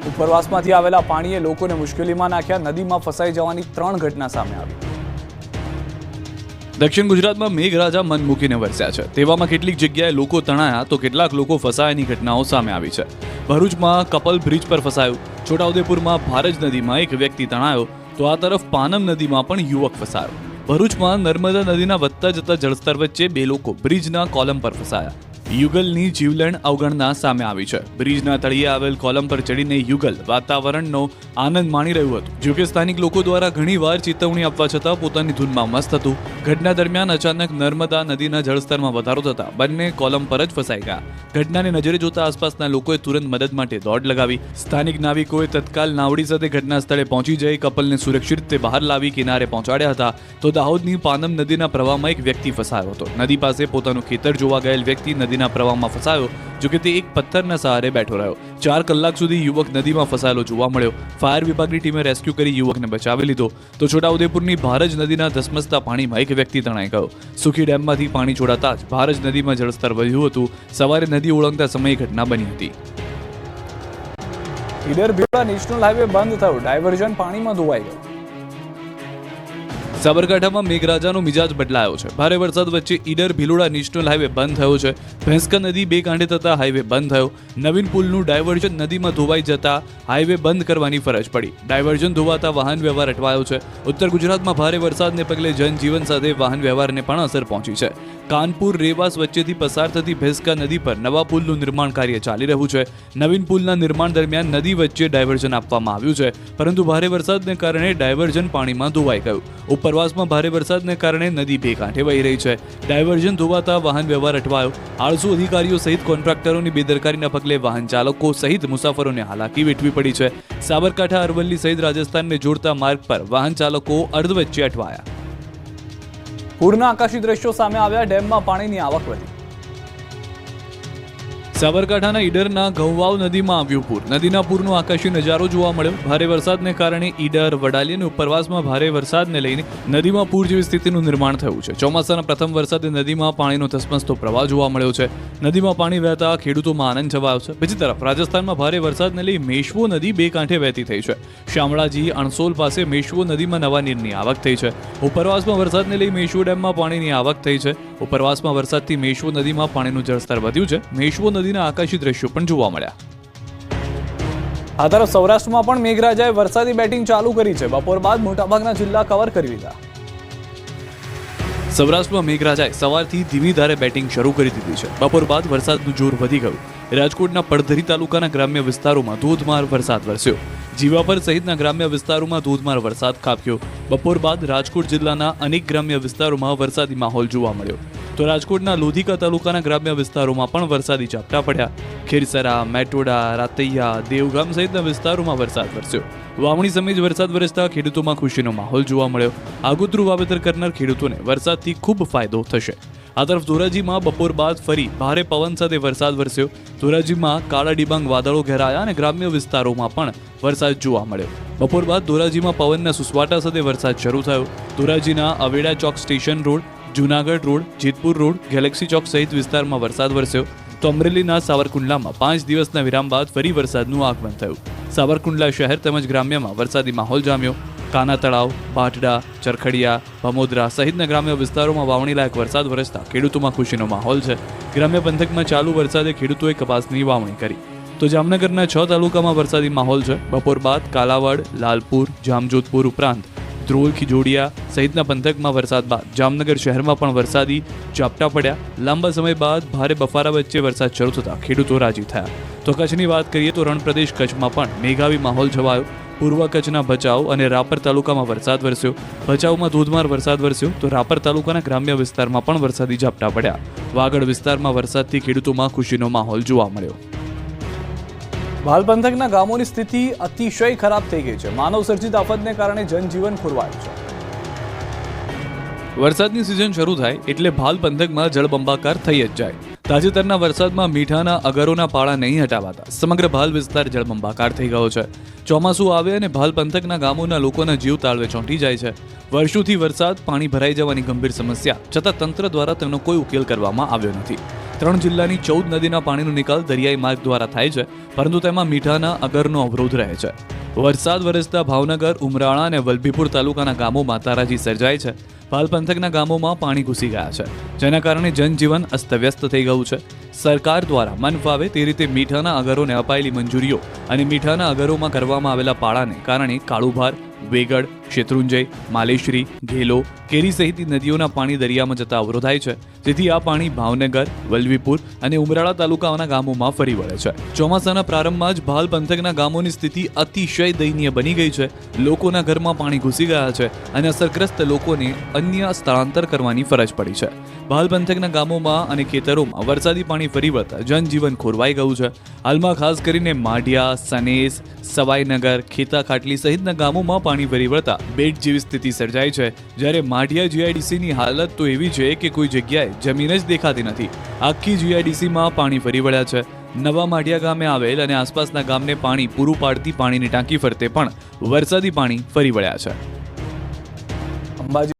ઉપરવાસમાંથી આવેલા પાણીએ લોકોને મુશ્કેલીમાં નાખ્યા. નદીમાં ફસાઈ જવાની 3 ઘટના સામે આવી. દક્ષિણ ગુજરાતમાં મેઘરાજા મન મૂકીને વરસ્યા છે. તેવામાં કેટલીક જગ્યાએ લોકો તણાયા તો કેટલાક લોકો ફસાયાની ઘટનાઓ સામે આવી છે. ભરૂચમાં કપલ બ્રિજ પર ફસાયું. છોટાઉદેપુરમાં ભારજ નદીમાં એક વ્યક્તિ તણાયો તો આ તરફ પાનમ નદીમાં પણ યુવક ફસાયો. ભરૂચમાં નર્મદા નદીના વધતા જતા જળસ્તર વચ્ચે 2 લોકો બ્રિજના કોલમ પર ફસાયા. યુગલની જીવલેણ અવગણના સામે આવી છે. બ્રિજના તળિયે આવેલ કોલમ પર ચડીને યુગલ વાતાવરણનો આનંદ માણી રહ્યું હતું. જોકે સ્થાનિક લોકો દ્વારા ઘણીવાર ચેતવણી આપવા છતાં પોતાની ધૂનમાં મસ્ત હતું. ઘટના દરમિયાન અચાનક નર્મદા નદીના જળસ્તરમાં વધારો થતા બંને કોલમ પર જ ફસાઈ ગયા. ઘટનાને નજરે જોતા આસપાસના લોકોએ તુરંત મદદ માટે દોડ લગાવી. સ્થાનિક નાવિકોએ તત્કાલ નાવડી સાથે ઘટના સ્થળે પહોંચી જઈ કપલને સુરક્ષિત રીતે બહાર લાવી કિનારે પહોંચાડ્યા હતા. તો દાહોદની પાનમ નદીના પ્રવાહમાં એક વ્યક્તિ ફસાયો હતો. નદી પાસે પોતાનું ખેતર જોવા ગયેલ વ્યક્તિ નદીના પ્રવાહમાં ફસાયો. જોકે તે એક પથ્થરના સહારે બેઠો રહ્યો. 4 કલાક સુધી યુવક નદીમાં ફસાયેલો જોવા મળ્યો. ફાયર વિભાગની ટીમે રેસ્ક્યુ કરી યુવકને બચાવી લીધો. તો છોટાઉદેપુરની ભારજ નદીના ધસમસતા પાણીમાં એક વ્યક્તિ તણાઈ ગયો. સુખી ડેમમાંથી પાણી છોડાતા જ ભારજ નદીમાં જળસ્તર વધ્યું હતું. સવારે નદી ઓળંગતા સમયે ઘટના બની હતી. ઈડર ભીલોડા નેશનલ હાઈવે બંધ થયો. ડાયવર્ઝન પાણીમાં ધોવાઈ ગયું. સાબરકાંઠામાં મેઘરાજાનો મિજાજ બદલાયો છે. ભારે વરસાદ વચ્ચે ઈડર ભીલોડા નેશનલ હાઈવે બંધ થયો છે. ભેંસકા નદી 2 કાંઠે થતા હાઈવે બંધ થયો. નવીન પુલનું ડાયવર્ઝન નદીમાં ધોવાઈ જતા હાઈવે બંધ કરવાની ફરજ પડી. ડાયવર્ઝન ધોવાતા વાહન વ્યવહાર અટવાયો છે. ઉત્તર ગુજરાતમાં ભારે વરસાદને પગલે જનજીવન સાથે વાહન વ્યવહારને પણ અસર પહોંચી છે. કાનપુર રેવાસ વચ્ચેથી પસાર થતી ભેંસકા નદી પર નવા પુલનું નિર્માણ કાર્ય ચાલી રહ્યું છે. નવીન પુલના નિર્માણ દરમિયાન નદી વચ્ચે ડાયવર્ઝન આપવામાં આવ્યું છે, પરંતુ ભારે વરસાદને કારણે ડાયવર્ઝન પાણીમાં ધોવાઈ ગયું. ઉપરવાસમાં ભારે વરસાદને કારણે નદી 2 કાંઠે વહી રહી છે. ડાયવર્ઝન ધોવાતા વાહન વ્યવહાર અટવાયો. આળસુ અધિકારીઓ સહિત કોન્ટ્રાક્ટરોની બેદરકારીના પગલે વાહન ચાલકો સહિત મુસાફરોને હાલાકી વેઠવી પડી છે. સાબરકાંઠા, અરવલ્લી સહિત રાજસ્થાનને જોડતા માર્ગ પર વાહન ચાલકો અર્ધવચ્ચે અટવાયા. પૂરના આકાશી દ્રશ્યો સામે આવ્યા. ડેમમાં પાણીની આવક વધી. સાબરકાંઠાના ઈડરના ઘઉંવાવ નદીમાં આવ્યું પૂર. નદીના પૂરનો આકાશી નજારો જોવા મળ્યો. ભારે વરસાદને કારણે ઈડર, વડાલી અને ઉપરવાસમાં ભારે વરસાદને લઈને નદીમાં પૂર જેવી સ્થિતિનું નિર્માણ થયું છે. ચોમાસાના પ્રથમ વરસાદે નદીમાં પાણીનો ધસમસતો પ્રવાહ જોવા મળ્યો છે. નદીમાં પાણી વહેતા ખેડૂતોમાં આનંદ છવાયો છે. બીજી તરફ રાજસ્થાનમાં ભારે વરસાદને લઈ મેશ્વો નદી 2 કાંઠે વહેતી થઈ છે. શામળાજી, અણસોલ પાસે મેશ્વો નદીમાં નવા નીરની આવક થઈ છે. ઉપરવાસમાં વરસાદને લઈ મેશ્વો ડેમમાં પાણીની આવક થઈ છે. ઉપરવાસમાં વરસાદથી મેશ્વો નદીમાં પાણીનું જળસ્તર વધ્યું છે. મેશ્વો નદીના આકાશી દ્રશ્યો પણ જોવા મળ્યા. આ તરફ સૌરાષ્ટ્રમાં પણ મેઘરાજાએ વરસાદી બેટિંગ ચાલુ કરી છે. બપોર બાદ મોટાભાગના જિલ્લા કવર કરી લીધા. સૌરાષ્ટ્રમાં મેઘરાજાએ સવારથી ધીમી ધારે બેટિંગ શરૂ કરી દીધી છે. બપોર બાદ વરસાદનું જોર વધી ગયું. રાજકોટના પડધરી તાલુકાના ગ્રામ્ય વિસ્તારોમાં ધોધમાર વરસાદ વરસ્યો. જીવાપર સહિતના ગ્રામ્ય વિસ્તારોમાં ધોધમાર વરસાદ ખાબક્યો. બપોર બાદ રાજકોટ જિલ્લાના અનેક ગ્રામ્ય વિસ્તારોમાં વરસાદી માહોલ જોવા મળ્યો. તો રાજકોટના લોધિકા તાલુકાના ગ્રામ્ય વિસ્તારોમાં પણ વરસાદી ઝાપટા પડ્યા. ખેરસરા, મેટોડા, રાતૈયા, દેવગામ સહિતના વિસ્તારોમાં વરસાદ વરસ્યો. વાવણી સમયે જ વરસાદ વરસતા ખેડૂતોમાં ખુશીનો માહોલ જોવા મળ્યો. આગોતરું વાવેતર કરનાર ખેડૂતોને વરસાદથી ખૂબ ફાયદો થશે. આ તરફ ધોરાજીમાં બપોર બાદ ફરી ભારે પવન સાથે વરસાદ વરસ્યો. ધોરાજીમાં કાળા ડિબાંગ વાદળો ઘેરાયા અને ગ્રામ્ય વિસ્તારોમાં પણ વરસાદ જોવા મળ્યો. બપોર બાદ ધોરાજીમાં પવનના સુસવાટા સાથે વરસાદ શરૂ થયો. ધોરાજીના Aveda Chowk station road, Junagadh road, Jetpur road, Galaxy Chowk સહિત વિસ્તારમાં વરસાદ વરસ્યો. તો અમરેલીના સાવરકુંડલામાં 5 દિવસના વિરામ બાદ ફરી વરસાદનું આગમન થયું. સાવરકુંડલા શહેર તેમજ ગ્રામ્યમાં વરસાદી માહોલ જામ્યો. કાના તળાવ, ભાટડા, ચરખડિયા, ભમોદરા સહિતના ગ્રામ્ય વિસ્તારોમાં વાવણી લાયક વરસાદ વરસતા ખેડૂતોમાં ખુશીનો માહોલ છે. ગ્રામ્ય પંથકમાં ચાલુ વરસાદે ખેડૂતોએ કપાસની વાવણી કરી. તો જામનગરના 6 તાલુકામાં વરસાદી માહોલ છે. બપોર બાદ કાલાવાડ, લાલપુર, જામજોધપુર ઉપરાંત ધ્રોલ, ખીજોડિયા સહિતના પંથકમાં વરસાદ બાદ જામનગર શહેરમાં પણ વરસાદી ઝાપટા પડ્યા. લાંબા સમય બાદ ભારે બફારા વચ્ચે વરસાદ શરૂ થતા ખેડૂતો રાજી થયા. તો કચ્છની વાત કરીએ તો રણપ્રદેશ કચ્છમાં પણ મેઘાવી માહોલ છવાયો. પૂર્વ કચ્છના ભચાઉ અને રાપર તાલુકામાં વરસાદ વરસ્યો. ભચાઉમાં ધોધમાર વરસાદ વરસ્યો તો રાપર તાલુકાના ગ્રામ્ય વિસ્તારમાં પણ વરસાદી ઝાપટા પડ્યા. વાગડ વિસ્તારમાં વરસાદથી ખેડૂતોમાં ખુશીનો માહોલ જોવા મળ્યો. ભાલ પંથકના ગામોની સ્થિતિ અતિશય ખરાબ થઈ ગઈ છે. માનવ સર્જિત આફતને કારણે જનજીવન ખોરવાયું છે. વરસાદની સિઝન શરૂ થાય એટલે ભાલ પંથકમાં જળબંબાકાર થઈ જ જાય. તાજેતરના વરસાદમાં મીઠાના અગરોના પાળા નહીં હટાવાતા સમગ્ર ભાલ વિસ્તાર જળબંબાકાર થઈ ગયો છે. ચોમાસું આવે અને ભાલ પંથકના ગામોના લોકોના જીવ તાળવે ચોંટી જાય છે. વર્ષોથી વરસાદ, પાણી ભરાઈ જવાની ગંભીર સમસ્યા છતાં તંત્ર દ્વારા તેનો કોઈ ઉકેલ કરવામાં આવ્યો નથી. ત્રણ જિલ્લાની 14 નદીના પાણીનો નિકાલ દરિયાઈ માર્ગ દ્વારા થાય છે, પરંતુ તેમાં મીઠાના અગરનો અવરોધ રહે છે. વરસાદ વરસતા ભાવનગર, ઉમરાળા અને વલભીપુર તાલુકાના ગામોમાં તારાજી સર્જાય છે. ભાલ પંથકના ગામોમાં પાણી ઘૂસી ગયા છે, જેના કારણે જનજીવન અસ્તવ્યસ્ત થઈ ગયું છે. સરકાર દ્વારા મન ફાવે તે રીતે મીઠાના અગરોને અપાયેલી મંજૂરીઓ અને મીઠાના અગરોમાં કરવામાં આવેલા પાળાને કારણે કાળુભાર, વેગડ, શેત્રુંજય, માલેશ્રી, ઘેલો, કેરી સહિતની નદીઓના પાણી દરિયામાં જતા અવરોધાય છે, જેથી આ પાણી ભાવનગર, વલભીપુર અને ઉમરાળા તાલુકાના ગામોમાં ફરી વળે છે. ચોમાસાના પ્રારંભમાં જ ભાલ પંથકના ગામોની સ્થિતિ અતિશય દયનીય બની ગઈ છે. લોકોના ઘરમાં પાણી ઘૂસી ગયા છે અને અસરગ્રસ્ત લોકોને અન્ય સ્થળાંતર કરવાની ફરજ પડી છે. ભાલ પંથકના ગામોમાં અને ખેતરોમાં વરસાદી પાણી ફરી વળતા જનજીવન ખોરવાઈ ગયું છે. હાલમાં ખાસ કરીને માઢિયા, સનેસ, સવાઈનગર, ખેતા ખાટલી સહિતના ગામોમાં પાણી ફરી વળતા બેટ જેવી સ્થિતિ સર્જાઈ છે. જ્યારે માઢિયા જીઆઈડીસીની હાલત તો એવી છે કે કોઈ જગ્યાએ જમીન જ દેખાતી નથી. આખી જીઆઈડીસીમાં પાણી ફરી વળ્યા છે. નવા માઢિયા ગામે આવેલ અને આસપાસના ગામને પાણી પૂરું પાડતી પાણીની ટાંકી ફરતે પણ વરસાદી પાણી ફરી વળ્યા છે. અંબાજી